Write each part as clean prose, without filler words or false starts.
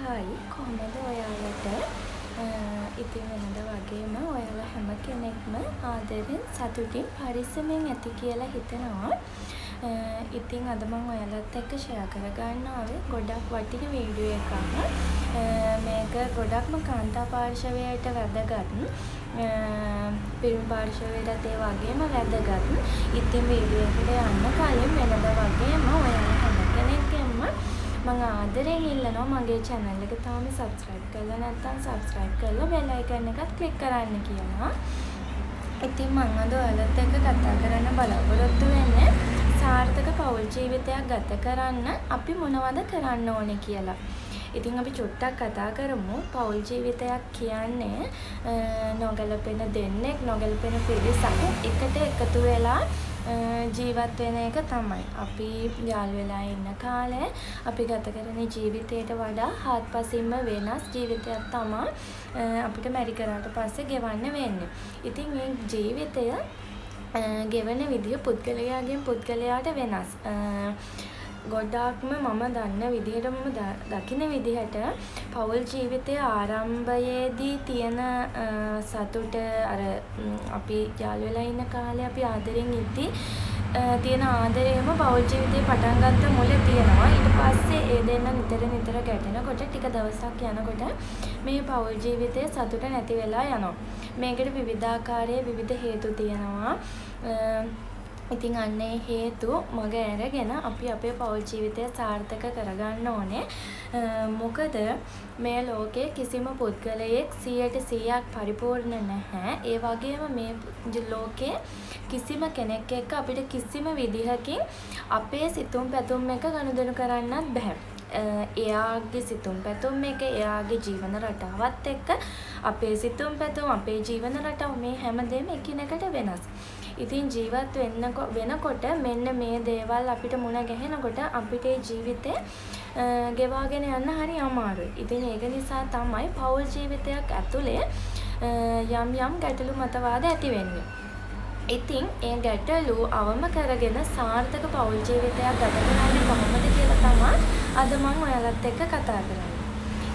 Hi කොහොමද ඔයාලට ඉතින් වෙනද වගේම ඔයාලා හැම කෙනෙක්ම ආදරෙන් සතුටින් පරිස්සමෙන් ඇති කියලා හිතනවා. ඉතින් අද මම ඔයාලත් එක්ක ෂෙයා කරගන්න ආවේ ගොඩක් වටින වීඩියෝ එකක්. මේක ගොඩක්ම කාන්තා පාර්ශවයට වැදගත්. පිරිමි පාර්ශවයටත් ඒ වගේම වැදගත්. ඉතින් වීඩියෝ එකට යන්න කලින් වෙනද වගේම ඔයාලා හැම කෙනෙක්ගෙම මම ආදරෙන් ඉල්ලනවා මගේ channel එක තාම subscribe කරලා නැත්නම් subscribe කරලා bell icon එකත් click කරන්න කියලා. ඉතින් මම අද ඔයාලත් එක්ක කතා කරන්න බලාපොරොත්තු වෙන්නේ සාර්ථක පෞල් ජීවිතයක් ගත කරන්න අපි මොනවද කරන්න ඕනේ කියලා. ඉතින් අපි චුට්ටක් කතා කරමු. පෞල් ජීවිතයක් කියන්නේ නොගැලපෙන දෙන්නෙක් නොගැලපෙන පිරිසක් එකට එකතු වෙලා ජීවත් වෙන එක තමයි. අපි යාළු වෙලා ඉන්න කාලේ අපි ගත කරන ජීවිතයට වඩා හාත්පසින්ම වෙනස් ජීවිතයක් තමයි අපිට මැරි කරාට පස්සේ ගෙවන්න වෙන්නේ. ඉතින් මේ ජීවිතය ගෙවන විදිය පුද්ගලයාගෙන් පුද්ගලයාට වෙනස්. ගොඩාක්ම මම දන්න විදිහට මම දකින විදිහට පෞල් ජීවිතයේ ආරම්භයේදී තියෙන සතුට අර අපි යාළු වෙලා ඉන්න කාලේ අපි ආදරෙන් ඉද්දි තියෙන ආදරයම පෞල් ජීවිතේ පටන් ගත්ත මුල තියෙනවා. ඊට පස්සේ ඒ දෙන්න නිතර ගැටෙනකොට ටික දවසක් යනකොට මේ පෞල් ජීවිතයේ සතුට නැති වෙලා යනවා. මේකට විවිධාකාරයේ විවිධ හේතු තියෙනවා. ඉතින් අන්නේ හේතු මග ඇරගෙන අපි අපේ පෞල් ජීවිතය සාර්ථක කරගන්න ඕනේ. මොකද මේ ලෝකේ කිසිම පුද්ගලයෙක් 100% පරිපූර්ණ නැහැ. ඒ වගේම මේ ලෝකේ කිසිම කෙනෙක් එක්ක අපිට කිසිම විදිහකින් අපේ සිතුම් පැතුම් එක ගනුදෙනු කරන්නත් බෑ. එයාගේ සිතුම් පැතුම් එක එයාගේ ජීවන රටාවත් එක්ක අපේ සිතුම් පැතුම් අපේ ජීවන රටාව මේ හැමදේම එකිනෙකට වෙනස්. ඉතින් ජීවත් වෙනකොට මෙන්න මේ දේවල් අපිට මුණ ගැහෙනකොට අපිට ජීවිතේ ගෙවාගෙන යන්න හරි අමාරුයි. ඉතින් ඒක නිසා තමයි පෞල් ජීවිතයක් ඇතුලේ යම් ගැටලු මතවාද ඇති වෙන්නේ. ඉතින් ඒ ගැටලු අවම කරගෙන සාර්ථක පෞල් ජීවිතයක් ගත කරන්නේ කොහොමද කියලා තමයි අද මම ඔයාලත් එක්ක කතා කරන්නේ.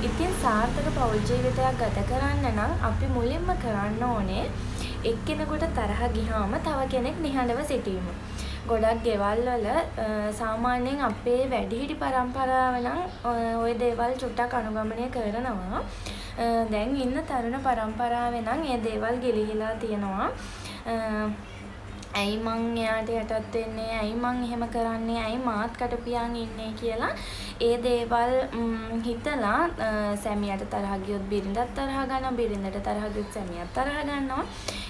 ඉතින් සාර්ථක පෞල් ජීවිතයක් ගත කරන්න නම් අපි මුලින්ම කරන්න ඕනේ එක්කෙනෙකුට තරහ ගියාම තව කෙනෙක් නිහඬව සිටීම. ගොඩක් ගෙවල් වල සාමාන්‍යයෙන් අපේ වැඩිහිටි පරම්පරාව නම් ওই දේවල් චුට්ටක් අනුගමනය කරනවා. දැන් ඉන්න තරුණ පරම්පරාවේ නම් මේ දේවල් ගිලිහිලා තියෙනවා. ඇයි මං එයාට යටත් වෙන්නේ? ඇයි මං එහෙම කරන්නේ? ඇයි මාත් කටපියන් ඉන්නේ කියලා ඒ දේවල් හිතලා සැමියාට තරහ ගියොත් බිරිඳත් තරහ ගන්නවා, බිරිඳට තරහ ගියොත් සැමියාත් තරහ ගන්නවා.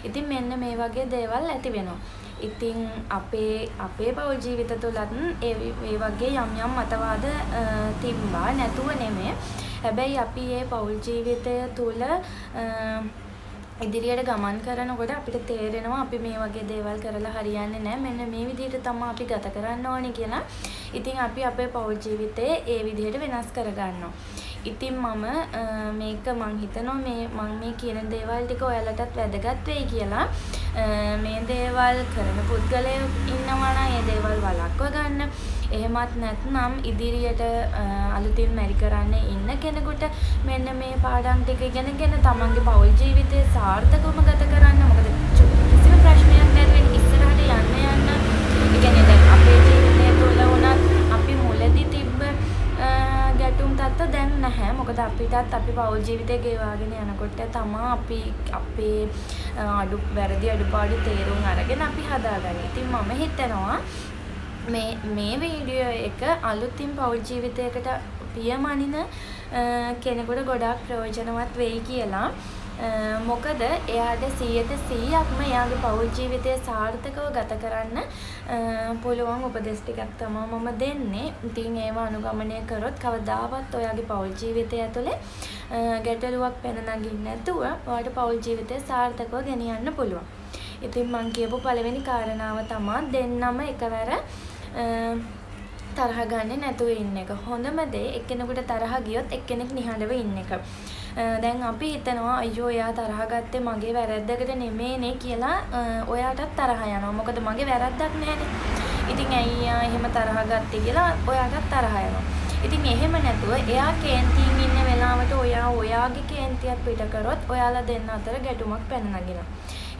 ඉතින් මෙන්න මේ වගේ දේවල් ඇති වෙනවා. ඉතින් අපේ පෞල් ජීවිත තුලත් ඒ වගේ යම් මතවාද තිබ්බා නැතුව නෙමෙයි. හැබැයි අපි මේ පෞල් ජීවිතය තුල ඉදිරියට ගමන් කරනකොට අපිට තේරෙනවා අපි මේ වගේ දේවල් කරලා හරියන්නේ නැහැ. මෙන්න මේ විදිහට තමයි අපි ගත කරන්න ඕනේ කියලා. ඉතින් අපි අපේ පෞල් ජීවිතේ ඒ විදිහට වෙනස් කරගන්නවා. ඉතින් මේක මං හිතනවා මං මේ කියන දේවල් ටික ඔයාලටත් වැදගත් වෙයි කියලා. මේ දේවල් කරන පුද්ගලයෝ ඉන්නවා නම් ඒ දේවල් වළක්ව ගන්න. එහෙමත් නැත්නම් ඉදිරියට අලුතින් මැරි කරන්න ඉන්න කෙනෙකුට මෙන්න මේ පාඩම් ටික ඉගෙනගෙන තමන්ගේ පෞල් ජීවිතය සාර්ථකවම ගත කරන්න. මොකද කිසිම ප්‍රශ්නයක් නැතුව ඉස්සරහට යන්න. ඒ කියන්නේ දැන් අපේ ජීවිතය තුළ වුණත් අපි මුලදී තිබ්බ ගැටුම් තත්ත්ව දැන් නැහැ. මොකද අපිටත් අපි පෞල් ජීවිතය ගෙවාගෙන යනකොට තමයි අපි අපේ වැරදි අඩුපාඩු තේරුම් අරගෙන අපි හදාගන්නේ. ඉතින් මම හිතනවා මේ වීඩියෝ එක අලුතින් පෞල් ජීවිතයකට පියමනින කෙනෙකුට ගොඩාක් ප්‍රයෝජනවත් වෙයි කියලා. මොකද එයාට 100%ක්ම එයාගේ පෞල් ජීවිතය සාර්ථකව ගත කරන්න පුළුවන් උපදෙස් ටිකක් තමයි මම දෙන්නේ. ඉතින් ඒව අනුගමනය කරොත් කවදාවත් ඔයාගේ පෞල් ජීවිතය ඇතුලේ ගැටලුවක් පැන නගින්න නැතුව ඔයාට පෞල් ජීවිතය සාර්ථකව ගෙනියන්න පුළුවන්. ඉතින් මම කියපු පළවෙනි කාරණාව තමයි දෙන්නම එකවර තරහ ගන්නේ නැතුව ඉන්න එක. හොඳම දේ එක්කෙනෙකුට තරහ ගියොත් එක්කෙනෙක් නිහඬව ඉන්න එක. දැන් අපි හිතනවා අයියෝ එයා තරහ ගත්තේ මගේ වැරද්දකට නෙමෙයිනේ කියලා ඔයාටත් තරහ යනවා. මොකද මගේ වැරද්දක් නැහැනේ. ඉතින් ඇයි එහෙම තරහ ගත්තේ කියලා ඔයාටත් තරහ යනවා. ඉතින් එහෙම නැතුව එයා කේන්තියෙන් ඉන්න ඔයා ඔයාගේ කේන්තියක් පිට කරොත් ඔයාලා දෙන්න අතර ගැටුමක් පැන නගිනවා.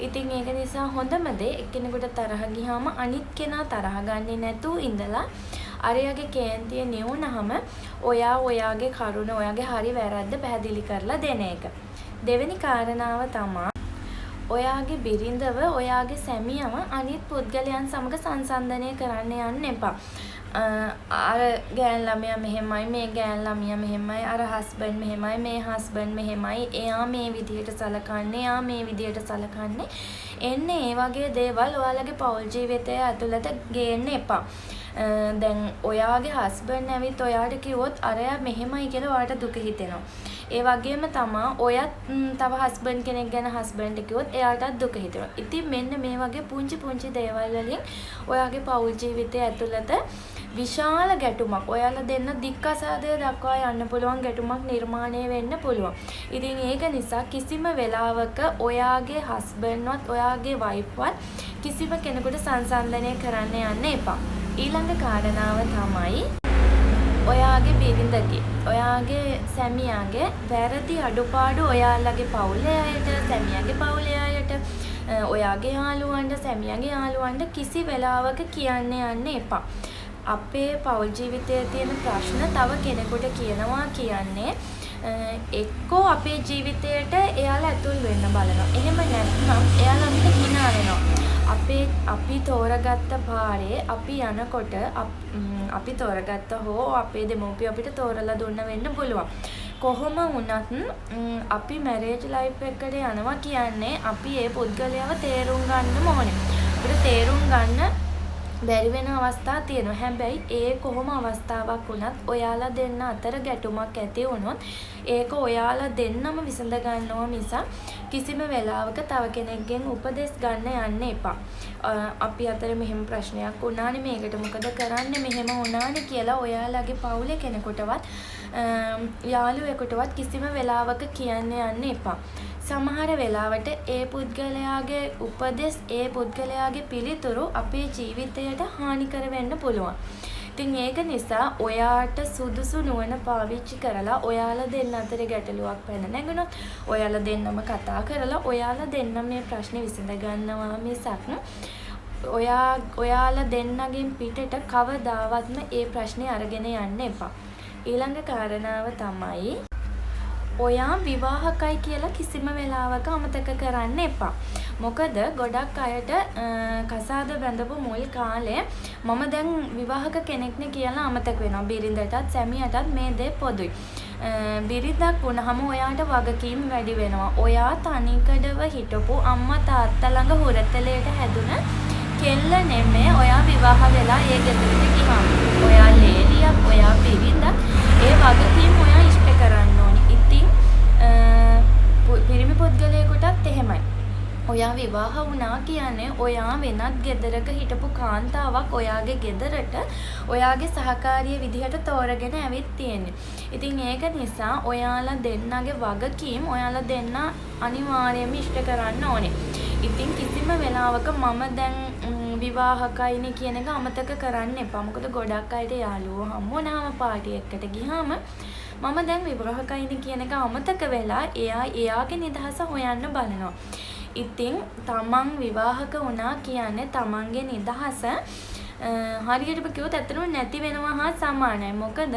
ඉතින් ඒක නිසා හොඳම දේ එක්කෙනෙකුට තරහ ගියාම අනිත් කෙනා තරහ ගන්නේ නැතුව ඉඳලා අරයාගේ කේන්තිය නිවුනහම ඔයා ඔයාගේ කරුණ ඔයාගේ හරි වැරද්ද පැහැදිලි කරලා දෙන එක. දෙවෙනි කාරණාව තමයි ඔයාගේ බිරිඳව ඔයාගේ සැමියව අනිත් පුද්ගලයන් සමග සංසන්දනය කරන්න යන්න එපා. අර ගෑන් ළමයා මෙහෙමයි මේ ගෑන් ළමියා මෙහෙමයි අර හස්බන්ඩ් මෙහෙමයි මේ හස්බන්ඩ් මෙහෙමයි එයා මේ විදිහට සලකන්නේ එයා මේ විදිහට සලකන්නේ එන්නේ ඒ වගේ දේවල් ඔයාලගේ පෞල් ජීවිතය ඇතුළත ගේන්න එපා. දැන් ඔයාගේ හස්බන්ඩ් ඇවිත් ඔයාට කිව්වොත් අරයා මෙහෙමයි කියලා ඔයාට දුක හිතෙනවා. ඒ වගේම තමා ඔයත් තව හස්බන්ඩ් කෙනෙක් ගැන හස්බන්ඩ් කිව්වොත් එයාටත් දුක හිතෙනවා. ඉතින් මෙන්න මේ වගේ පුංචි දේවල් වලින් ඔයාගේ පෞල් ජීවිතය ඇතුළත විශාල ගැටුමක් ඔයාලා දෙන්න දික්කසාදය දක්වා යන්න පුළුවන් ගැටුමක් නිර්මාණය වෙන්න පුළුවන්. ඉතින් ඒක නිසා කිසිම වෙලාවක ඔයාගේ හස්බන්ඩ්වත් ඔයාගේ වයිෆ්වත් කිසිම කෙනෙකුට සංසන්දනය කරන්න යන්න එපා. ඊළඟ කාරණාව තමයි ඔයාගේ බිරිඳගේ ඔයාගේ සැමියාගේ වැරදි අඩුපාඩු ඔයාලගේ පවුලේ අයට සැමියාගේ පවුලේ අයට ඔයාගේ යාළුවන්ට සැමියාගේ යාළුවන්ට කිසි වෙලාවක කියන්න යන්න එපා. අපේ පෞල් ජීවිතයේ තියෙන ප්‍රශ්න තව කෙනෙකුට කියනවා කියන්නේ එක්කෝ අපේ ජීවිතයට එයාලා ඇතුල් වෙන්න බලනවා. එහෙම නැත්නම් එයාලා අපිට hina වෙනවා. අපි තෝරගත්ත පාරේ අපි යනකොට අපි තෝරගත්ත හෝ අපේ දෙමව්පියෝ අපිට තෝරලා දුන්න වෙන්න පුළුවන්. කොහොම වුණත් අපි මැරේජ් ලයිෆ් එකකට යනවා කියන්නේ අපි ඒ පුද්ගලයාව තේරුම් ගන්න ඕනේ. අපිට තේරුම් ගන්න බැරි වෙන අවස්ථා තියෙනවා. හැබැයි ඒ කොහොම අවස්ථාවක් වුණත් ඔයාලා දෙන්න අතර ගැටුමක් ඇති වුණොත් ඒක ඔයාලා දෙන්නම විසඳ ගන්නවා මිසක් කිසිම වෙලාවක තව කෙනෙක්ගෙන් උපදෙස් ගන්න යන්න එපා. අපි අතර මෙහෙම ප්‍රශ්නයක් වුණානේ මේකට මොකද කරන්නේ මෙහෙම වුණානේ කියලා ඔයාලගේ පවුලේ කෙනෙකුටවත් යාළුවෙකුටවත් කිසිම වෙලාවක කියන්න යන්න එපා. සමහර වෙලාවට ඒ පුද්ගලයාගේ උපදෙස් ඒ පුද්ගලයාගේ පිළිතුරු අපේ ජීවිතයට හානිකර වෙන්න පුළුවන්. ඉතින් ඒක නිසා ඔයාට සුදුසු නුවණ පාවිච්චි කරලා ඔයාලා දෙන්න අතර ගැටලුවක් පැන නැගුණොත් ඔයාලා දෙන්නම කතා කරලා ඔයාලා දෙන්නම මේ ප්‍රශ්නේ විසඳ ගන්නවා මිසක් ඔයාලා දෙන්නගෙන් පිටට කවදාවත්ම ඒ ප්‍රශ්නේ අරගෙන යන්න එපා. ඊළඟ කාරණාව තමයි ඔයා විවාහකයි කියලා කිසිම වෙලාවක අමතක කරන්න එපා. මොකද ගොඩක් අයට කසාද බැඳපු මුල් කාලේ මම දැන් විවාහක කෙනෙක්නේ කියලා අමතක වෙනවා. බිරිඳටත් සැමියටත් මේ දේ පොදුයි. බිරිඳක් වුණාම ඔයාට වගකීම් වැඩි වෙනවා. ඔයා තනිකඩව හිටපු අම්මා තාත්තා ළඟ හුරතලයට හැදුන කෙල්ල නෙමෙයි ඔයා විවාහ වෙලා ඒ ගෙදරට ගියාම. ඔයා ලේලියක් ඔයා බිරිඳක් ඒ වගකීම් ඔයා ඉෂ්ට කරන්න ඕනේ. ඉතින් පිරිමි පුද්ගලයෙකුටත් එහෙමයි. ඔයා විවාහ වුණා කියන්නේ ඔයා වෙනත් ගෙදරක හිටපු කාන්තාවක් ඔයාගේ ගෙදරට ඔයාගේ සහකාරිය විදිහට තෝරගෙන ඇවිත් තියෙන්නේ. ඉතින් ඒක නිසා ඔයාලා දෙන්නගේ වගකීම් ඔයාලා දෙන්න අනිවාර්යයෙන්ම ඉෂ්ට කරන්න ඕනේ. ඉතින් කිසිම වෙලාවක මම දැන් විවාහකයිනේ කියන එක අමතක කරන්න එපා. මොකද ගොඩක් අයට යාළුවෝ හමු වුණාම පාටි එකකට ගියාම මම දැන් විවාහකයිනේ කියන එක අමතක වෙලා එයාගේ නිදහස හොයන්න බලනවා. ඉතින් තමන් විවාහක වුණා කියන්නේ තමන්ගේ නිදහස හරියටම කිව්වොත් ඇත්තටම නැති වෙනවා හා සමානයි. මොකද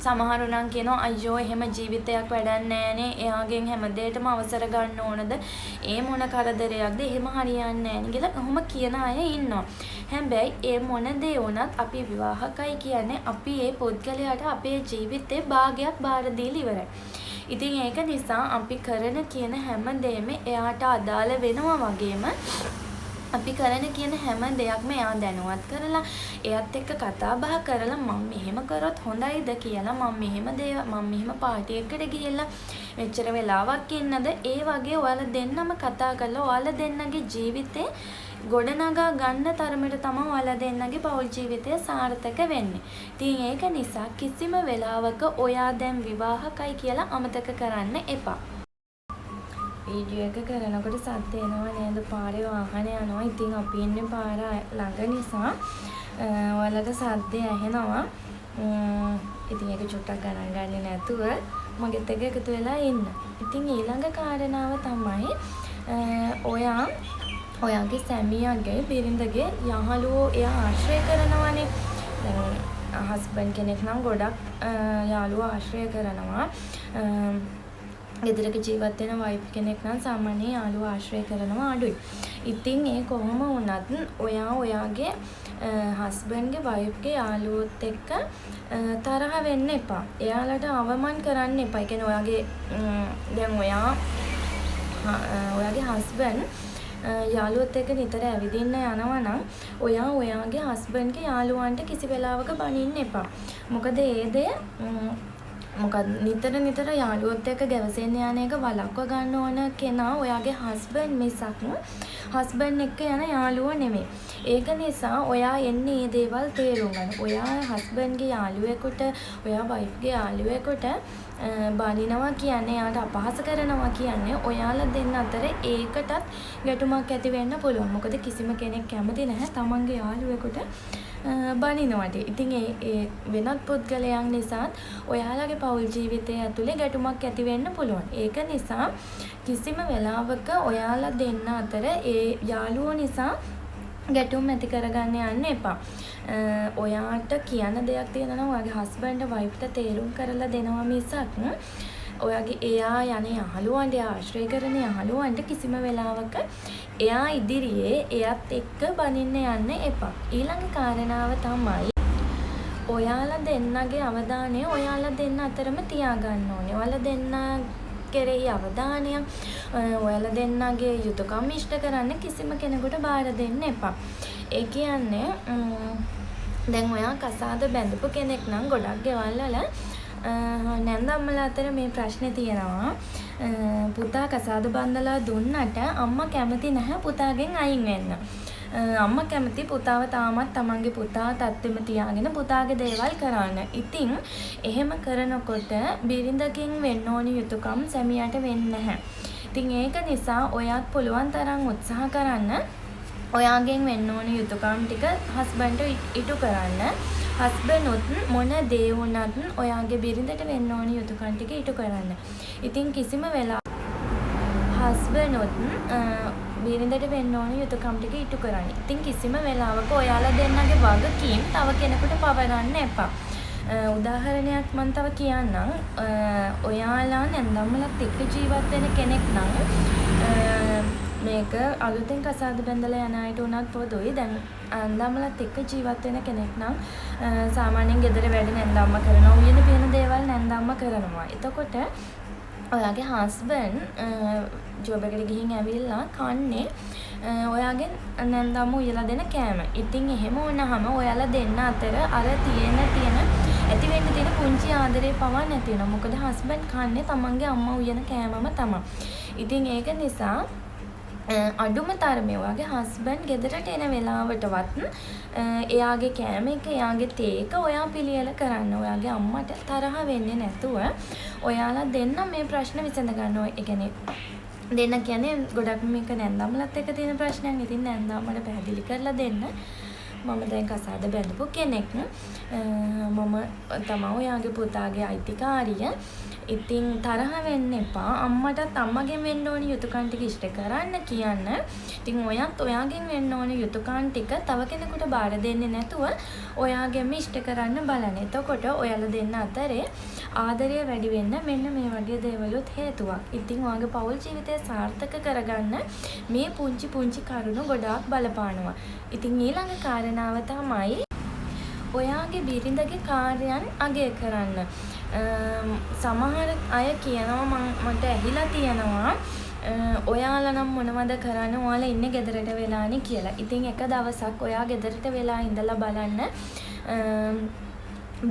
සමහරු නම් කියනවා අයියෝ එහෙම ජීවිතයක් වැඩක් නැහැනේ. එයාගෙන් හැමදේටම අවසර ගන්න ඕනද? ඒ මොන කරදරයක්ද? එහෙම හරියන්නේ නැහැ කියලා කොහොම කියන අය ඉන්නවා. හැබැයි ඒ මොන දේ වුණත් අපි විවාහකයි කියන්නේ අපි ඒ පුද්ගලයාට අපේ ජීවිතේ භාගයක් බාර දීලා ඉවරයි. ඉතින් ඒක නිසා අපි කරන කියන හැම දෙයක්ම එයාට අදාළ වෙනවා වගේම අපි කරන කියන හැම දෙයක්ම එයා දැනුවත් කරලා එයාත් එක්ක කතා බහ කරලා මම මෙහෙම කරොත් හොඳයිද කියලා මම මෙහෙම පාටි එකකට ගිහිල්ලා මෙච්චර වෙලාවක් ඉන්නද ඒ වගේ ඔයාලා දෙන්නම කතා කරලා ඔයාලා දෙන්නගේ ජීවිතේ ගොඩනගා ගන්න තරමට තමයි ඔයාලා දෙන්නගේ පෞල් ජීවිතය සාර්ථක වෙන්නේ. ඉතින් ඒක නිසා කිසිම වෙලාවක ඔයා දැන් විවාහකයි කියලා අමතක කරන්න එපා. වීඩියෝ එක කරනකොට සද්ද එනවා නේද? පාරේ වාහන යනවා. ඉතින් අපි ඉන්නේ පාර ළඟ නිසා ඔයාලට සද්ද ඇහෙනවා. ඉතින් ඒක චුට්ටක් ගණන් ගන්නේ නැතුව මගෙත් එක්ක එකතු වෙලා ඉන්න. ඉතින් ඊළඟ කාරණාව තමයි ඔයාගේ සැමියාගේ බිරිඳගේ යහළුවෝ එයා ආශ්‍රය කරනවානේ. දැන් හස්බන්ඩ් කෙනෙක් නම් ගොඩක් යාළුවෝ ආශ්‍රය කරනවා. ගෙදරක ජීවත් වෙන වයිෆ් කෙනෙක් නම් සාමාන්‍යයෙන් යාළුවෝ ආශ්‍රය කරනවා අඩුයි. ඉතින් ඒ කොහොම වුණත් ඔයාගේ හස්බන්ඩ්ගේ වයිෆ්ගේ යාළුවොත් එක්ක තරහ වෙන්න එපා. එයාලට අවමන් කරන්න එපා. ඒ කියන්නේ දැන් ඔයාගේ හස්බන්ඩ් යාළුවොත් එක්ක නිතර ඇවිදින්න යනවා නම් ඔයාගේ හස්බන්ඩ්ගේ යාළුවන්ට කිසි වෙලාවක බනින්න එපා. මොකද නිතර යාළුවොත් එක්ක ගැවසෙන්න යන එක වළක්ව ගන්න ඕන කෙනා ඔයාගේ හස්බන්ඩ් මිසක් හස්බන්ඩ් එක්ක යන යාළුවෝ නෙමෙයි. ඒක නිසා ඔයා එන්නේ මේ දේවල් තේරුම් ගන්න. ඔයා හස්බන්ඩ්ගේ යාළුවෙකුට, ඔයා වයිෆ්ගේ යාළුවෙකුට බනිනවා කියන්නේ, යාට අපහාස කරනවා කියන්නේ ඔයාලා දෙන්න අතර ඒකටත් ගැටුමක් ඇති වෙන්න පුළුවන්. මොකද කිසිම කෙනෙක් කැමති නැහැ තමන්ගේ යාළුවෙකුට බනිනවට. ඉතින් ඒ වෙනත් පුද්ගලයන් නිසාත් ඔයාලගේ පෞල් ජීවිතය ඇතුලේ ගැටුමක් ඇති වෙන්න පුළුවන්. ඒක නිසා කිසිම වෙලාවක ඔයාලා දෙන්න අතර ඒ යාළුවෝ නිසා ගැටුම් ඇති කරගන්න යන්න එපා. ඔයාට කියන දෙයක් තියෙනවා ඔයාගේ හස්බන්ඩ් වයිෆ්ට තේරුම් කරලා දෙනවා මිසක් ඔයාගේ එයා යන යහළුවන්ට, ආශ්‍රය කරන යහළුවන්ට කිසිම වෙලාවක එයා ඉදිරියේ එයත් එක්ක බනින්න යන්න එපා. ඊළඟ කාරණාව තමයි ඔයාලා දෙන්නගේ අවධානය ඔයාලා දෙන්න අතරම තියාගන්න ඕනේ. ඔයාලා දෙන්න කෙරෙහි අවධානයක් ඔයාලා දෙන්නගේ යුතුයකම් ඉෂ්ට කරන්න කිසිම කෙනෙකුට බාර දෙන්න එපා. ඒ කියන්නේ දැන් ඔයා කසාද බැඳපු කෙනෙක් නම් ගොඩක් ගෙවල් වල නැන්දම්මලා අතර මේ ප්‍රශ්නේ තියෙනවා. පුතා කසාද බඳලා දුන්නට අම්මා කැමති නැහැ පුතාගෙන් අයින් වෙන්න. අම්මා කැමති පුතාව තාමත් තමන්ගේ පුතා තත්ත්වෙම තියාගෙන පුතාගේ දේවල් කරන්න. ඉතින් එහෙම කරනකොට බිරිඳකින් වෙන්න ඕනි යුතුයකම් සැමියාට වෙන්නේ නැහැ. ඉතින් ඒක නිසා ඔයාත් පුළුවන් තරම් උත්සාහ කරන්න ඔයාගෙන් වෙන්න ඕනි යුතුයකම් ටික හස්බන්ඩ්ට ඉටු කරන්න. හස්බන්ඩ්ුත් මොන දේ වුණත් ඔයාගේ බිරිඳට වෙන්න ඕනි යුතුයකම් ටික ඉටු කරන්න. ඉතින් කිසිම වෙලාවක හස්බන්ඩ්ුත් බිරිඳට වෙන්න ඕනි යුතුයකම් ටික ඉටු කරන්න. ඉතින් කිසිම වෙලාවක ඔයාලා දෙන්නගේ වගකීම් තව කෙනෙකුට පවරන්න එපා. උදාහරණයක් මම තව කියන්නම්. ඔයාලා නැන්දම්මලත් එක්ක ජීවත් වෙන කෙනෙක් නම් මේක අලුතෙන් කසාද බැඳලා යන අයට උනත් පොදුයි. දැන් නැන්දම්මලත් එක්ක ජීවත් වෙන කෙනෙක් නම් සාමාන්‍යයෙන් ගෙදර වැඩ නැන්දම්ම කරනවා. උයන පියන දේවල් නැන්දම්ම කරනවා. එතකොට ඔයාගේ හස්බන්ඩ් ජොබ් එකට ගිහින් ඇවිල්ලා කන්නේ ඔයාගෙන් නැන්දම්ම උයලා දෙන කෑම. ඉතින් එහෙම වුණාම ඔයාලා දෙන්න අතර අර තියෙන ඇති වෙන්න තියෙන පුංචි ආදරේ පවා නැති වෙනවා. මොකද හස්බන්ඩ් කන්නේ තමන්ගේ අම්මා උයන කෑමම තමයි. ඉතින් ඒක නිසා අඩුම තරමේ ඔයාගේ හස්බන්ඩ් ගෙදරට එන වෙලාවටවත් එයාගේ කෑම එක, එයාගේ තේ එක ඔයා පිළියෙල කරන්න. ඔයාගේ අම්මට තරහ වෙන්නේ නැතුව ඔයාලා දෙන්න මේ ප්‍රශ්න විසඳ ගන්න. ඒ කියන්නේ දෙන්න කියන්නේ ගොඩක් මේක නැන්දම්මලත් එක්ක තියෙන ප්‍රශ්නයක්. ඉතින් නැන්දම්මට පැහැදිලි කරලා දෙන්න. මම දැන් කසාද බැඳපු කෙනෙක්. මම තමයි ඔයාගේ පුතාගේ අයිතිකාරිය. ඉතින් තරහ වෙන්න එපා. අම්මටත් අම්මගෙන් වෙන්න ඕනි යුතුයකම් ටික ඉෂ්ට කරන්න කියන්න. ඉතින් ඔයත් ඔයාගෙන් වෙන්න ඕනි යුතුයකම් ටික තව කෙනෙකුට බාර දෙන්නේ නැතුව ඔයාගෙම ඉෂ්ට කරන්න බලන්න. එතකොට ඔයාලා දෙන්න අතරේ ආදරය වැඩි වෙන්න මෙන්න මේ වගේ දේවලුත් හේතුවක්. ඉතින් ඔයාගේ පෞල් ජීවිතය සාර්ථක කරගන්න මේ පුංචි කරුණු ගොඩාක් බලපානවා. ඉතින් ඊළඟ කාරණාව තමයි ඔයාගේ බිරිඳගේ කාර්යයන් අගය කරන්න. සමහර අය කියනවා මට ඇහිලා තියෙනවා ඔයාලා නම් මොනවද කරන්නේ, ඔයාලා ඉන්නේ ගෙදරට වෙලානේ කියලා. ඉතින් එක දවසක් ඔයා ගෙදරට වෙලා ඉඳලා බලන්න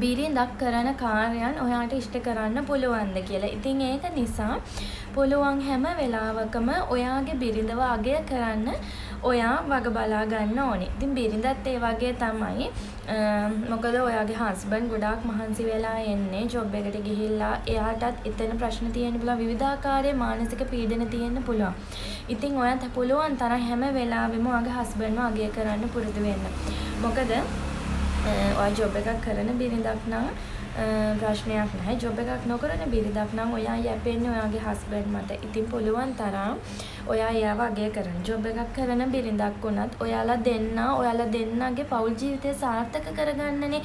බිරිඳක් කරන කාර්යයන් ඔයාට ඉෂ්ට කරන්න පුළුවන්ද කියලා. ඉතින් ඒක නිසා පුළුවන් හැම වෙලාවකම ඔයාගේ බිරිඳව අගය කරන්න ඔයා වග බලා ගන්න ඕනේ. ඉතින් බිරිඳත් ඒ වගේ තමයි. මොකද ඔයාගේ හස්බන්ඩ් ගොඩාක් මහන්සි වෙලා එන්නේ ජොබ් එකට ගිහිල්ලා. එයාටත් එතන ප්‍රශ්න තියෙන්න පුළුවන්, විවිධාකාරයේ මානසික පීඩන තියෙන්න පුළුවන්. ඉතින් ඔයාට පුළුවන් තරම් හැම වෙලාවෙම ඔයාගේ හස්බන්ඩ්ව අගය කරන්න පුරුදු වෙන්න. මොකද ඔයා ජොබ් එකක් කරන බිරිඳක් නම් ප්‍රශ්නයක් නැහැ. ජොබ් එකක් නොකරන බිරිඳක් නම් ඔයා යැපෙන්නේ ඔයාගේ හස්බන්ඩ් මත. ඉතින් පුළුවන් තරම් ඔයා එයාව අගය කරන්න. ජොබ් එකක් කරන බිරිඳක් වුණත් ඔයාලා දෙන්නගේ පෞල් ජීවිතය සාර්ථක කරගන්නනේ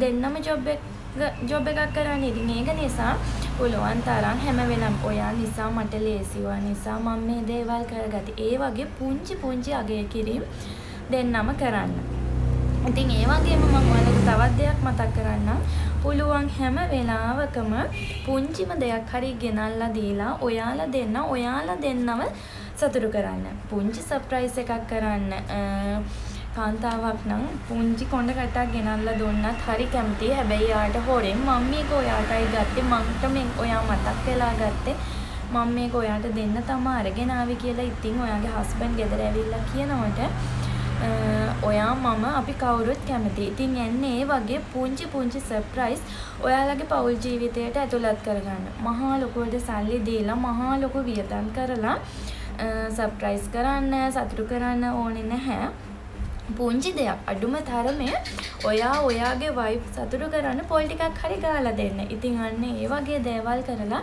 දෙන්නම ජොබ් එකක් කරන්නේ. ඉතින් ඒක නිසා පුළුවන් තරම් හැම වෙලම ඔයා නිසා මට ලේසි, ඔයා නිසා මම මේ දේවල් කරගත්තේ. ඒ වගේ පුංචි අගය කිරීම දෙන්නම කරන්න. ඉතින් ඒ වගේම මම ඔයාලට තවත් දෙයක් මතක් කරන්නම්. පුළුවන් හැම වෙලාවකම පුංචිම දෙයක් හරි ගෙනල්ලා දීලා ඔයාලා දෙන්නව සතුටු කරන්න. පුංචි සර්ප්‍රයිස් එකක් කරන්න. කාන්තාවක් නම් පුංචි කොණ්ඩ කටක් ගෙනල්ලා දුන්නත් හරි කැමතියි. හැබැයි යාට හොරෙන් මම මේක ඔයාටයි ගත්තේ, මන්ට මේ ඔයා මතක් වෙලා ගත්තේ, මම මේක ඔයාට දෙන්න තමයි අරගෙන ආවේ කියලා. ඉතින් ඔයාගේ හස්බන්ඩ් ගෙදර ඇවිල්ලා කියනකොට ඔයා මම අපි කවුරුත් කැමතියි. ඉතින් එන්නේ ඒ වගේ පුංචි සර්ප්‍රයිස් ඔයාලගේ පෞල් ජීවිතයට ඇතුළත් කරගන්න. මහා ලොකුවට සල්ලි දීලා මහා ලොකු වියදම් කරලා සර්ප්‍රයිස් කරන්න, සතුටු කරන්න ඕනේ නැහැ. පුංචි දෙයක් අඩුම තරමේ ඔයාගේ වයිෆ් සතුටු කරන්න පොල් ටිකක් හරි ගාලා දෙන්න. ඉතින් අන්න ඒ වගේ දේවල් කරලා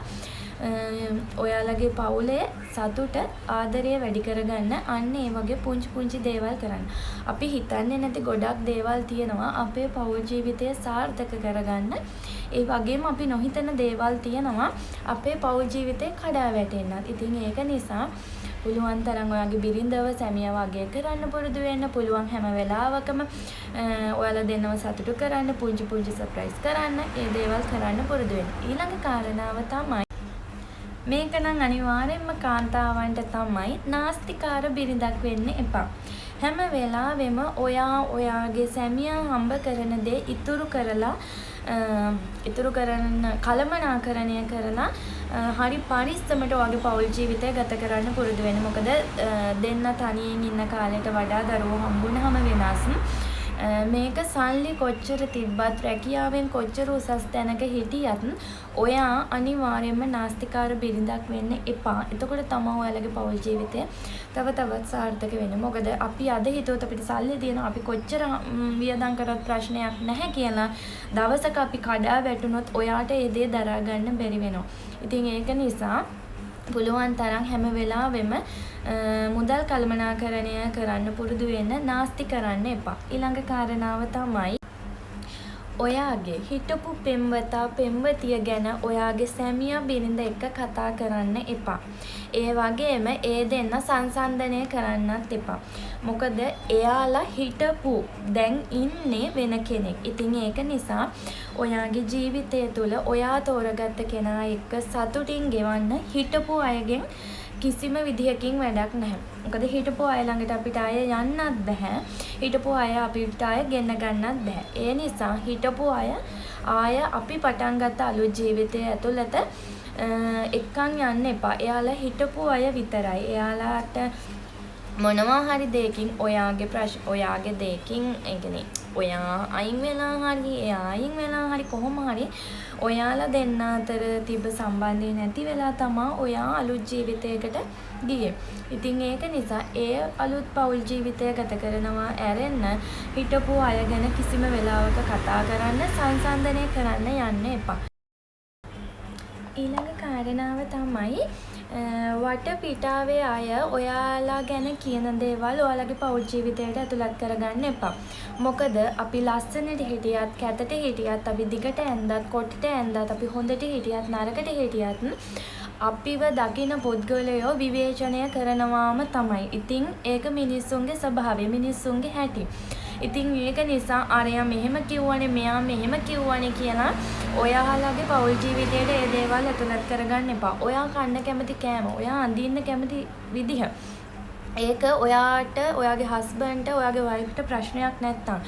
ඔයාලගේ පවුලේ සතුට ආදරය වැඩි කරගන්න අන්න ඒ වගේ පුංචි දේවල් කරන්න. අපි හිතන්නේ නැති ගොඩක් දේවල් තියෙනවා අපේ පවුල් ජීවිතය සාර්ථක කරගන්න. ඒ වගේම අපි නොහිතන දේවල් තියෙනවා අපේ පවුල් ජීවිතේ කඩා වැටෙන්නත්. ඉතින් ඒක නිසා පුළුවන් තරම් ඔයාගේ බිරිඳව සැමියාව අගය කරන්න පුරුදු වෙන්න. පුළුවන් හැම වෙලාවකම ඔයාලා දෙන්නව සතුටු කරන්න, පුංචි සර්ප්‍රයිස් කරන්න, ඒ දේවල් කරන්න පුරුදු වෙන්න. ඊළඟ කාරණාව තමයි මේක නම් අනිවාර්යෙන්ම කාන්තාවන්ට තමයි නාස්තිකාර බිරිඳක් වෙන්න එපා. හැම වෙලාවෙම ඔයාගේ සැමියා හම්බ කරන දේ ඉතුරු කරන කළමනාකරණය කරලා හරි පරිස්සමට ඔයාගේ පෞල් ජීවිතය ගත කරන්න පුරුදු වෙන්න. මොකද දෙන්න තනියෙන් ඉන්න කාලයට වඩා දරුවෝ හම්බුනහම වෙනස්. මේක සල්ලි කොච්චර තිබ්බත් රැකියාවෙන් කොච්චර උසස් තැනක හිටියත් ඔයා අනිවාර්යයෙන්ම නාස්තිකාර බිරිඳක් වෙන්න එපා. එතකොට තමයි ඔයාලගේ පෞල් ජීවිතය තවත් සාර්ථක වෙන්නේ. මොකද අපි අද හිතුවොත් අපිට සල්ලි තියෙනවා, අපි කොච්චර වියදම් කරත් ප්‍රශ්නයක් නැහැ කියලා දවසක අපි කඩා වැටුනොත් ඔයාට ඒ දේ දරා ගන්න බැරි වෙනවා. ඉතින් ඒක නිසා පුළුවන් තරම් හැම වෙලාවෙම මුදල් කළමනාකරණය කරන්න පුරුදු වෙන්න, නාස්ති කරන්න එපා. ඊළඟ කාරණාව තමයි ඔයාගේ හිටපු පෙම්වතිය ගැන ඔයාගේ සැමියා බිරිඳ එක්ක කතා කරන්න එපා. ඒ වගේම ඒ දෙන්න සංසන්දනය කරන්නත් එපා. මොකද එයාලා හිටපු දැන් ඉන්නේ වෙන කෙනෙක්. ඉතින් ඒක නිසා ඔයාගේ ජීවිතය තුළ ඔයා තෝරගත්ත කෙනා එක්ක සතුටින් ගෙවන්න හිටපු අයගෙන් කිසිම විදිහකින් වැඩක් නැහැ. මොකද හිටපු අය ළඟට අපිට ආය යන්නත් බෑ. හිටපු අය අපිට ආය ගෙන්න ගන්නත් බෑ. ඒ නිසා හිටපු අය ආය අපි පටන් ගත්ත අලුත් ජීවිතය ඇතුළත එක්කන් යන්න එපා. එයාලා හිටපු අය විතරයි. එයාලාට මොනවා හරි දෙයකින් ඔයාගේ දෙයකින් ඒ කියන්නේ ඔයා අයින් වෙලා හරි එයා අයින් වෙලා හරි කොහොම හරි ඔයාලා දෙන්න අතර තිබ්බ සම්බන්ධය නැති වෙලා තමයි ඔයා අලුත් ජීවිතයකට ගියේ. ඉතින් ඒක නිසා ඒ අලුත් පෞල් ජීවිතය ගත කරනවා ඇරෙන්න හිටපු අය ගැන කිසිම වෙලාවක කතා කරන්න, සංසන්දනය කරන්න යන්න එපා. ඊළඟ කාරණාව තමයි වටපිටාවේ අය ඔයාලා ගැන කියන දේවල් ඔයාලගේ පෞල් ජීවිතයට ඇතුළත් කරගන්න එපා. මොකද අපි ලස්සනට හිටියත්, කැතට හිටියත්, අපි දිගට ඇඳත්, කොටට ඇඳත්, අපි හොඳට හිටියත්, නරකට හිටියත් අපිව දකින පුද්ගලයෝ විවේචනය කරනවාම තමයි. ඉතින් ඒක මිනිස්සුන්ගේ ස්වභාවය, මිනිස්සුන්ගේ හැටි. ඉතින් ඒක නිසා අරයා මෙහෙම කිව්වනේ, මෙයා මෙහෙම කිව්වනේ කියලා ඔයාලගේ පෞල් ජීවිතයට ඒ දේවල් ඇතුළත් කරගන්න එපා. ඔයා කන්න කැමති කෑම, ඔයා අඳින්න කැමති විදිහ, ඒක ඔයාට, ඔයාගේ හස්බන්ඩ්ට, ඔයාගේ වයිෆ්ට ප්‍රශ්නයක් නැත්තම්,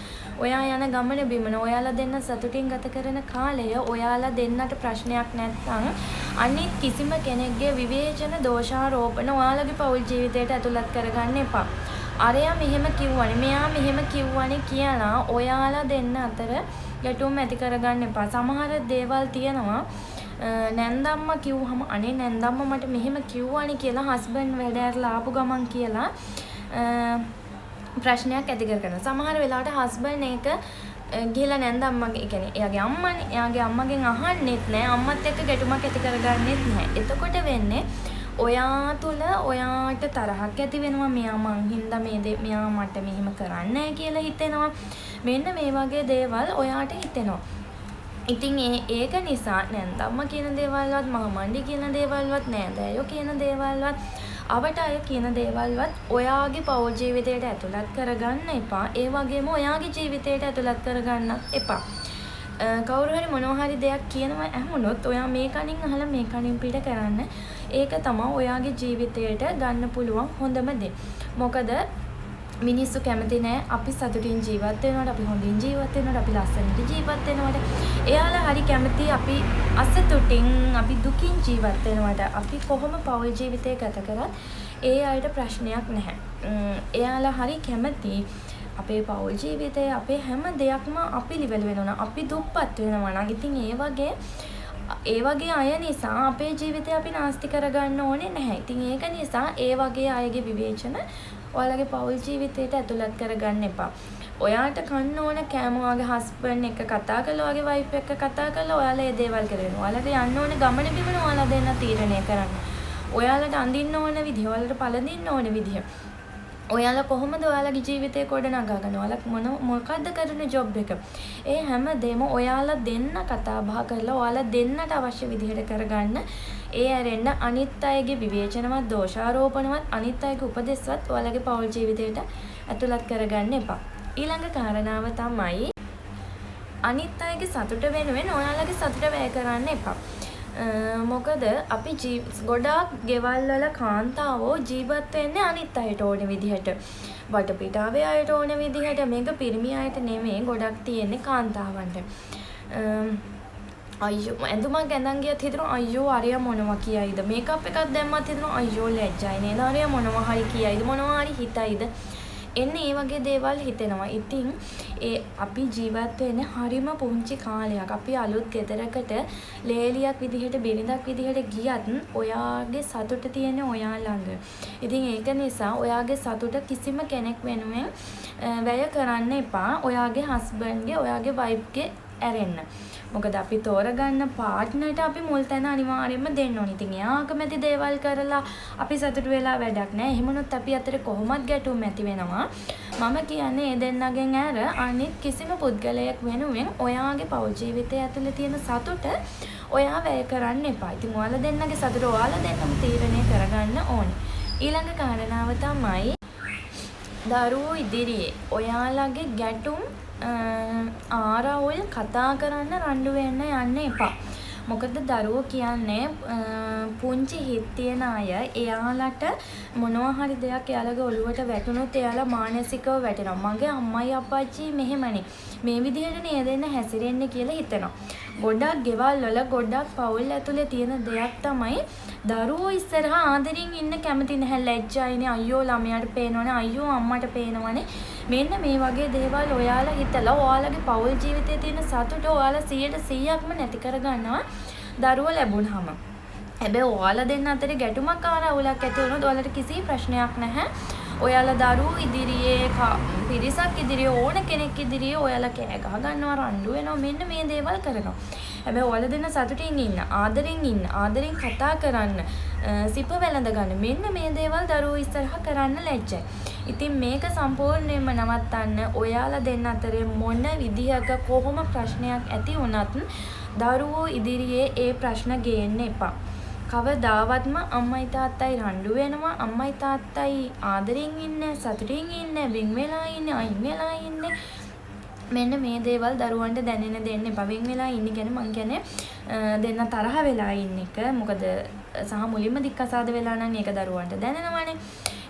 ඔයා යන ගමන බිමන ඔයාලා දෙන්න සතුටින් ගත කරන කාලය ඔයාලා දෙන්නට ප්‍රශ්නයක් නැත්තම් අනිත් කිසිම කෙනෙක්ගේ විවේචන, දෝෂාරෝපණ ඔයාලගේ පෞල් ජීවිතයට ඇතුළත් කරගන්න එපා. අරයා මෙහෙම කිව්වනේ, මෙයා මෙහෙම කිව්වනේ කියලා ඔයාලා දෙන්න අතර ගැටුම් ඇති කරගන්න එපා. සමහර දේවල් තියෙනවා නැන්දම්ම කිව්වහම අනේ නැන්දම්ම මට මෙහෙම කිව්වනේ කියලා හස්බන්ඩ් වැඩ ඇරලා ආපු ගමන් කියලා ප්‍රශ්නයක් ඇති කරගන්න. සමහර වෙලාවට හස්බන්ඩ් ඒක ගිහලා නැන්ද අම්මගේ ඒ කියන්නේ එයාගේ අම්මනේ. එයාගේ අම්මගෙන් අහන්නෙත් නැහැ. අම්මත් එක්ක ගැටුමක් ඇති කරගන්නෙත් නැහැ. එතකොට වෙන්නේ ඔයා තුල ඔයාට තරහක් ඇති වෙනවා. මෙයා මං හින්දා මෙයා මට මෙහෙම කරන්නේ නැහැ කියලා හිතෙනවා. මෙන්න මේ වගේ දේවල් ඔයාට හිතෙනවා. ඉතින් ඒක නිසා නැන්දම්ම කියන දේවල්වත් මහමණ්ඩි කියන දේවල්වත් නෑදෑයෝ කියන දේවල්වත් අවට අය කියන දේවල්වත් ඔයාගේ පෞල් ජීවිතයට ඇතුළත් කරගන්න එපා. ඒ වගේම ඔයාගේ ජීවිතයට ඇතුළත් කරගන්නත් එපා. කවුරු හරි මොනවා හරි දෙයක් කියනවා ඇහුනොත් ඔයා මේ කනින් අහලා මේ කනින් පිට කරන්න. ඒක තමයි ඔයාගේ ජීවිතයට ගන්න පුළුවන් හොඳම දේ. මොකද මිනිස්සු කැමති නෑ අපි සතුටින් ජීවත් වෙනවට, අපි හොඳින් ජීවත් වෙනවට, අපි ලස්සනට ජීවත් වෙනවට. එයාලා හරි කැමති අපි අසතුටින්, අපි දුකින් ජීවත් වෙනවට. අපි කොහොම පෞල් ජීවිතය ගත කරත් ඒ අයට ප්‍රශ්නයක් නැහැ. එයාලා හරි කැමති අපේ පෞල් ජීවිතය, අපේ හැම දෙයක්ම අපි ලිවල වෙනවා. අපි දුප්පත් වෙනවා නම් ඉතින් ඒ වගේ අය නිසා අපේ ජීවිතය අපි නාස්ති කරගන්න ඕනේ නැහැ. ඉතින් ඒක නිසා ඒ වගේ අයගේ විවේචන ඔයාලගේ පෞල් ජීවිතයට ඇතුළත් කරගන්න එපා. ඔයාට කන්න ඕන කෑම ඔයාගේ හස්බන්ඩ් එක්ක කතා කරලා, ඔයාගේ වයිෆ් එක්ක කතා කරලා ඔයාලා ඒ දේවල් කරගෙන. ඔයාලට යන්න ඕන ගමන බිමන ඔයාලා දෙන්න තීරණය කරන්න. ඔයාලට අඳින්න ඕන විදිහ, ඔයාලට පළඳින්න ඕන විදිහ. ඔයාලා කොහොමද ඔයාලගේ ජීවිතේ ගොඩනගා ගන්න? ඔයාලා මොකද්ද කරන ජොබ් එක? ඒ හැම දෙම ඔයාලා දෙන්න කතා බහ කරලා ඔයාලා දෙන්නට අවශ්‍ය විදිහට කරගන්න. ඒ ඇරෙන්න අනිත් අයගේ විවේචනවත්, දෝෂාරෝපණවත්, අනිත් අයගේ උපදෙස්වත් ඔයාලගේ පෞල් ජීවිතයට ඇතුළත් කරගන්න එපා. ඊළඟ කාරණාව තමයි අනිත් අයගේ සතුට වෙනුවෙන් ඔයාලගේ සතුට වැය කරන්න එපා. මොකද අපි ගොඩාක් ගෙවල් වල කාන්තාවෝ ජීවත් වෙන්නේ අනිත් අයට ඕන විදිහට. වටපිටාවේ අයට ඕන විදිහට. මේක පිරිමි අයට නෙමෙයි, ගොඩක් තියෙන්නේ කාන්තාවන්ට. අයියෝ ඇඳුමක් ඇඳන් ගියත් හිතනවා අයියෝ අරියා මොනවා කියයිද? මේකප් එකක් දැම්මත් හිතනවා අයියෝ ලැජ්ජයි නේද? අරියා මොනවා හරි කියයිද? මොනවා හරි හිතයිද? එන්නේ ඒ වගේ දේවල් හිතෙනවා. ඉතින් අපි ජීවත් වෙන්නේ හරිම පුංචි කාලයක්. අපි අලුත් ගෙදරකට ලේලියක් විදිහට, බිරිඳක් විදිහට ගියත් ඔයාගේ සතුට තියෙන්නේ ඔයා ළඟ. ඉතින් ඒක නිසා ඔයාගේ සතුට කිසිම කෙනෙක් වෙනුවෙන් වැය කරන්න එපා. ඔයාගේ හස්බන්ඩ්ගේ, ඔයාගේ වයිෆ්ගේ ඇරෙන්න. මොකද අපි තෝරගන්න පාර්ට්නර්ට අපි මුල් තැන අනිවාර්යයෙන්ම දෙන්න ඕනේ. ඉතින් එයා අකමැති දේවල් කරලා අපි සතුටු වෙලා වැඩක් නැහැ. එහෙමනොත් අපි අතර කොහොමත් ගැටුම් ඇති වෙනවා. මම කියන්නේ ඒ දෙන්නගෙන් ඇර අනිත් කිසිම පුද්ගලයෙක් වෙනුවෙන් ඔයාගේ පෞල් ජීවිතය ඇතුලේ තියෙන සතුට ඔයා වැය කරන්න එපා. ඉතින් ඔයාලා දෙන්නගේ සතුට ඔයාලා දෙන්නම තීරණය කරගන්න ඕනේ. ඊළඟ කාරණාව තමයි දරුවෝ ඉදිරියේ ඔයාලගේ ගැටුම් ආරවුල් කතා කරන්න, රණ්ඩු වෙන්න යන්න එපා. මොකද දරුවෝ කියන්නේ පුංචි හිත් තියෙන අය. එයාලට මොනවා හරි දෙයක් එයාලගේ ඔළුවට වැටුනොත් එයාලා මානසිකව වැටෙනවා. මගේ අම්මයි අප්පච්චි මෙහෙමනේ, මේ විදිහට නේද එන්න හැසිරෙන්නේ කියලා හිතනවා. ගොඩක් ගෙවල් වල, ගොඩක් පවුල් ඇතුලේ තියෙන දෙයක් තමයි දරුවෝ ඉස්සරහා ආදරෙන් ඉන්න කැමති නැහැ. ලැජ්ජයිනේ, අයියෝ ළමයාට පේනවනේ, අයියෝ අම්මට පේනවනේ. මෙන්න මේ වගේ දේවල් ඔයාලා හිතලා ඔයාලගේ පෞල් ජීවිතයේ තියෙන සතුට ඔයාලා 100%ක්ම නැති කරගන්නවා දරුවෝ ලැබුණාම. හැබැයි ඔයාලා දෙන්න අතරේ ගැටුමක් ආරවුලක් ඇති වුණොත් ඔයාලට කිසි ප්‍රශ්නයක් නැහැ. ඔයාලා දරුවෝ ඉදිරියේ, පිරිසක් ඉදිරියේ, ඕන කෙනෙක් ඉදිරියේ ඔයාලා කෑ ගහ ගන්නවා, රණ්ඩු වෙනවා, මෙන්න මේ දේවල් කරනවා. හැබැයි ඔයාලා දෙන්න සතුටින් ඉන්න, ආදරෙන් කතා කරන්න, සිප වැළඳ ගන්න, මෙන්න මේ දේවල් දරුවෝ ඉස්සරහා කරන්න ලැජ්ජයි. ඉතින් මේක සම්පූර්ණයෙන්ම නවත්තන්න ඔයාලා දෙන්න අතරේ මොන විදිහක කොහොම ප්‍රශ්නයක් ඇති වුණත් දරුවෝ ඉදිරියේ ඒ ප්‍රශ්න ගේන්න එපා. කවදාවත්ම අම්මයි තාත්තයි රණ්ඩු වෙනවා, අම්මයි තාත්තයි ආදරෙන් ඉන්නේ, සතුටින් ඉන්නේ, වින් වෙලා ඉන්නේ, අයින් වෙලා ඉන්නේ. මෙන්න මේ දේවල් දරුවන්ට දැනෙන්න දෙන්න එපා. වින් වෙලා ඉන්නේ කියන්නේ මං කියන්නේ දෙන්න තරහ වෙලා ඉන්න එක. මොකද සහ මුලින්ම දික්කසාද වෙලා නම් ඒක දරුවන්ට දැනෙනවානේ.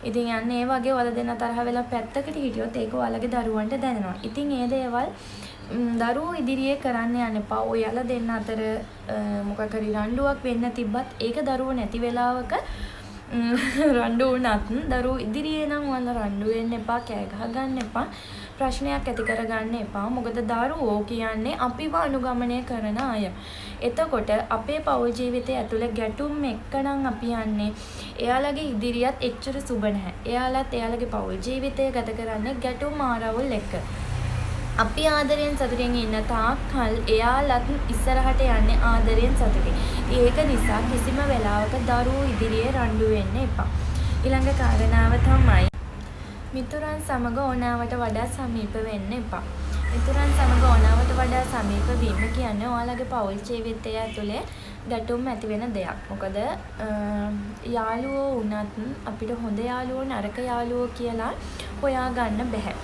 ඉතින් යන්නේ ඒ වගේ ඔයාලා දෙන්න තරහ වෙලා පැත්තකට හිටියොත් ඒක ඔයාලගේ දරුවන්ට දැනෙනවා. ඉතින් ඒ දේවල් දරුවෝ ඉදිරියේ කරන්න යන්න එපා. ඔයාලා දෙන්න අතර මොකක් හරි රණ්ඩුවක් වෙන්න තිබ්බත් ඒක දරුවෝ නැති වෙලාවක රණ්ඩු වුණත් දරුවෝ ඉදිරියේ නම් ඔයාලා රණ්ඩු වෙන්න එපා, කෑ ගහ ගන්න එපා, ප්‍රශ්නයක් ඇති කරගන්න එපා. මොකද දරුවෝ කියන්නේ අපිව අනුගමනය කරන අය. එතකොට අපේ පෞල් ජීවිතය ඇතුළේ ගැටුම් එක්කනම් අපි යන්නේ. එයාලගේ ඉදිරියත් එච්චර සුබ නැහැ. එයාලත් එයාලගේ පෞල් ජීවිතය ගත කරන්නේ ගැටුම් ආරවුල් එක්ක. අපි ආදරයෙන් සතුටින් ඉන්න තාක්කල් එයාලත් ඉස්සරහට යන්නේ ආදරයෙන් සතුටින්. ඒක නිසා කිසිම වෙලාවක දරුවෝ ඉදිරියේ රණ්ඩු වෙන්න එපා. ඊළඟ කාරණාව තමයි මිතුරන් සමග ඕනාවට වඩා සමීප වෙන්න එපා. මිතුරන් සමග ඕනාවට වඩා සමීප වීම කියන්නේ ඔයාලගේ පෞල් ජීවිතය ඇතුලේ ගැටුම් ඇති වෙන දෙයක්. මොකද යාළුවෝ වුණත් අපිට හොඳ යාළුවෝ නරක යාළුවෝ කියලා හොයා ගන්න බැහැ.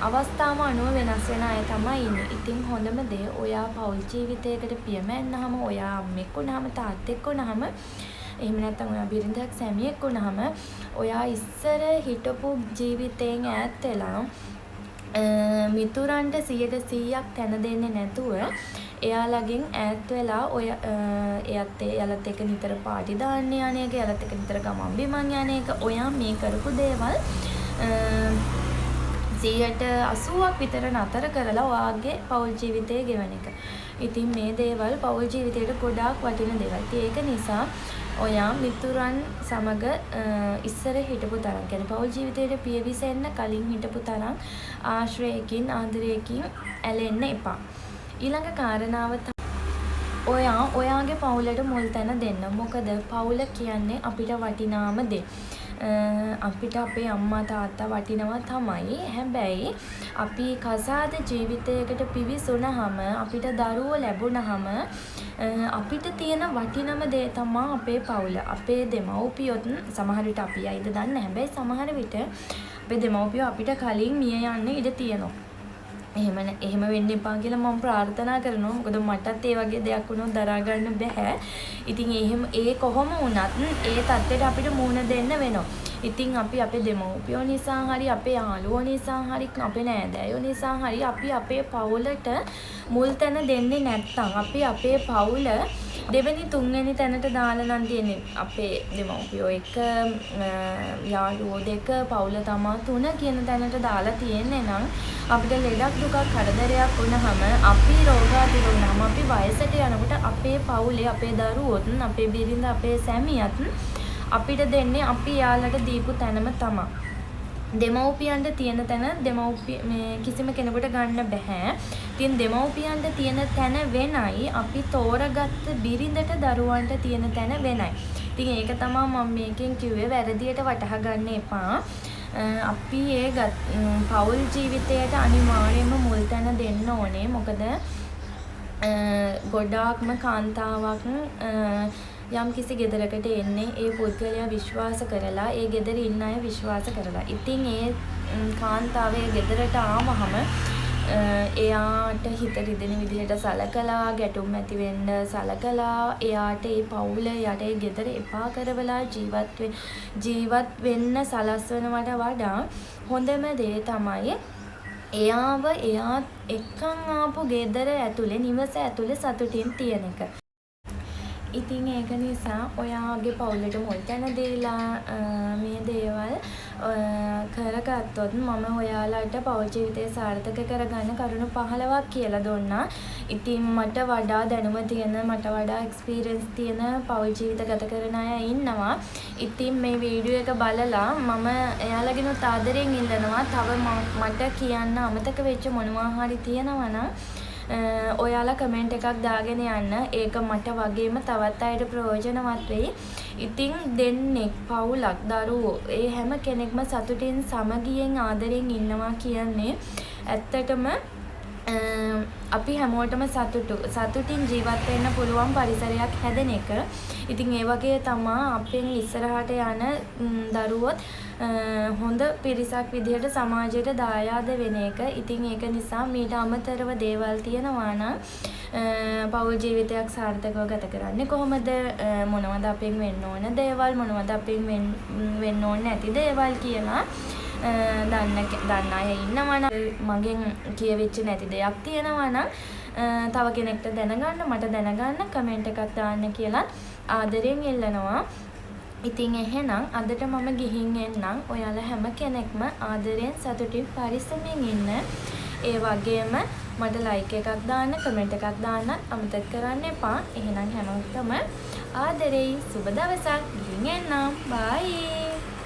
අවස්ථාව අනුව වෙනස් වෙන අය තමයි ඉන්නේ. ඉතින් හොඳම දේ ඔයා පෞල් ජීවිතයකට පියමැන්නහම, ඔයා අම්මෙක් වුණාම, තාත්තෙක් වුණාම, එහෙම නැත්නම් ඔයා බිරිඳක් සැමියෙක් වුණාම, ඔයා ඉස්සර හිටපු ජීවිතයෙන් ඈත් වෙලා මිතුරන්ට 100%ක් තැන දෙන්නේ නැතුව එයාලගෙන් ඈත් වෙලා ඔය එයාලත් එක්ක නිතර පාටි දාන්න යන එක, එයාලත් එක්ක නිතර ගමන් බිමන් යන එක, ඔයා මේ කරපු දේවල් 80%ක් විතර නතර කරලා ඔයාගේ පෞල් ජීවිතය ගෙවන එක. ඉතින් මේ දේවල් පෞල් ජීවිතයට ගොඩාක් වටින දේවල්. ඒක නිසා ඔයා මිතුරන් සමග ඉස්සර හිටපු තරම්, කියන්නේ පෞල් ජීවිතයට පියවිසෙන්න කලින් හිටපු තරම් ආශ්‍රයකින් ආදරයකින් ඇලෙන්න එපා. ඊළඟ කාරණාව ඔයා ඔයාගේ පවුලට මුල් තැන දෙන්න. මොකද පවුල කියන්නේ අපිට වටිනාම දේ. අපිට අපේ අම්මා තාත්තා වටිනවා තමයි. හැබැයි අපි කසාද ජීවිතයකට පිවිසුනහම, අපිට දරුවෝ ලැබුණහම අපිට තියෙන වටිනම දේ තමයි අපේ පවුල. අපේ දෙමව්පියොත් සමහර විට අපි අයිද දන්නේ නැහැ. හැබැයි සමහර විට අපේ දෙමව්පියෝ අපිට කලින් මිය යන්න ඉඩ තියෙනවා. එහෙම වෙන්න එපා කියලා මම ප්‍රාර්ථනා කරනවා. මොකද මටත් ඒ වගේ දෙයක් වුණොත් දරා ගන්න බෑ. ඉතින් ඒ කොහොම වුණත් ඒ තත්ත්වයට අපිට මුහුණ දෙන්න වෙනවා. ඉතින් අපි අපේ දෙමව්පියෝ නිසා හරි, අපේ යාළුවෝ නිසා හරි, අපේ නෑදෑයෝ නිසා හරි අපි අපේ පවුලට මුල් තැන දෙන්නේ නැත්නම් අපි අපේ පවුල දෙවෙනි තුන්වෙනි තැනට දාලා නම් තියෙන්නේ. අපේ දෙමව්පියෝ එක, යාළුවෝ දෙක, පවුල තමා 3 කියන තැනට දාලා තියෙන්නේ නම් අපිට ලෙඩක් දුකක් කරදරයක් වුණාම, අපි රෝගාතුර වුණාම, අපි වයසට යනකොට අපේ පවුලේ අපේ දරුවොත්, අපේ බිරිඳ, අපේ සැමියාත් අපිට දෙන්නේ අපි යාළට දීපු තැනම තමයි. දෙමව්පියන්ට තියෙන තැන කිසිම කෙනෙකුට ගන්න බෑ. ඉතින් දෙමව්පියන්ට තියෙන තැන වෙනයි, අපි තෝරගත්ත බිරිඳට දරුවන්ට තියෙන තැන වෙනයි. ඉතින් ඒක තමයි මම මේකෙන් කිව්වේ වැරදියට වටහා ගන්න එපා. අපි පෞල් ජීවිතයට අනිවාර්යයෙන්ම මුල් තැන දෙන්න ඕනේ. මොකද ගොඩාක්ම කාන්තාවක් යම් කිසි ගෙදරකට එන්නේ ඒ පුද්ගලයා විශ්වාස කරලා, ඒ ගෙදර ඉන්න අය විශ්වාස කරලා. ඉතින් ඒ කාන්තාවේ ගෙදරට ආවහම එයාට හිත රිදෙන විදිහට සලකලා, ගැටුම් ඇති වෙන්න සලකලා, එයාට ඒ පවුල, එයාට ඒ ගෙදර එපා කරවලා ජීවත් වෙන්න සලස්වනවට වඩා හොඳම දේ තමයි එයා එක්කන් ආපු ගෙදර ඇතුලේ, නිවස ඇතුලේ සතුටින් තියෙන එක. ඉතින් ඒක නිසා ඔයාගේ පවුලට මුල් තැන දීලා මේ දේවල් කරගත්තොත් මම ඔයාලට පෞල් ජීවිතය සාර්ථක කරගන්න කරුණු 15ක් කියලා දුන්නා. ඉතින් මට වඩා දැනුම තියෙන, මට වඩා එක්ස්පීරියන්ස් තියෙන පෞල් ජීවිත ගත කරන අය ඉන්නවා. ඉතින් මේ වීඩියෝ එක බලලා මම එයාලගෙනුත් ආදරයෙන් ඉල්ලනවා තව මට කියන්න අමතක වෙච්ච මොනවා හරි තියෙනවා නම් ඔයාලා කමෙන්ට් එකක් දාගෙන යන්න. ඒක මට වගේම තවත් අයට ප්‍රයෝජනවත් වෙයි. ඉතින් දෙන්නෙක්, පවුලක්, දරුවෝ, ඒ හැම කෙනෙක්ම සතුටින් සමගියෙන් ආදරෙන් ඉන්නවා කියන්නේ ඇත්තටම අපි හැමෝටම සතුටින් ජීවත් වෙන්න පුළුවන් පරිසරයක් හැදෙන එක. ඉතින් ඒ වගේ තමයි අපෙන් ඉස්සරහට යන දරුවොත් හොඳ පිරිසක් විදිහට සමාජයට දායාද වෙන එක. ඉතින් ඒක නිසා මීට අමතරව දේවල් තියෙනවා නම් පෞල් ජීවිතයක් සාර්ථකව ගත කරන්නේ කොහොමද, මොනවද අපෙන් වෙන්න ඕන දේවල්, මොනවද අපෙන් වෙන්න ඕන නැති දේවල් කියලා දන්න අය ඉන්නවා නම්, මගෙන් කියවෙච්ච නැති දෙයක් තියෙනවා නම් තව කෙනෙක්ට දැනගන්න, මට දැනගන්න කමෙන්ට් එකක් දාන්න කියලා ආදරයෙන් ඉල්ලනවා. ඉතින් එහෙනම් අදට මම ගිහින් එන්නම්. ඔයාලා හැම කෙනෙක්ම ආදරයෙන් සතුටින් පරිස්සමෙන් ඉන්න. ඒ වගේම මට ලයික් එකක් දාන්න, කමෙන්ට් එකක් දාන්න අමතක කරන්න එපා. එහෙනම් හැමෝටම ආදරෙයි. සුබ දවසක්. ගිහින් එන්නම්. බයි.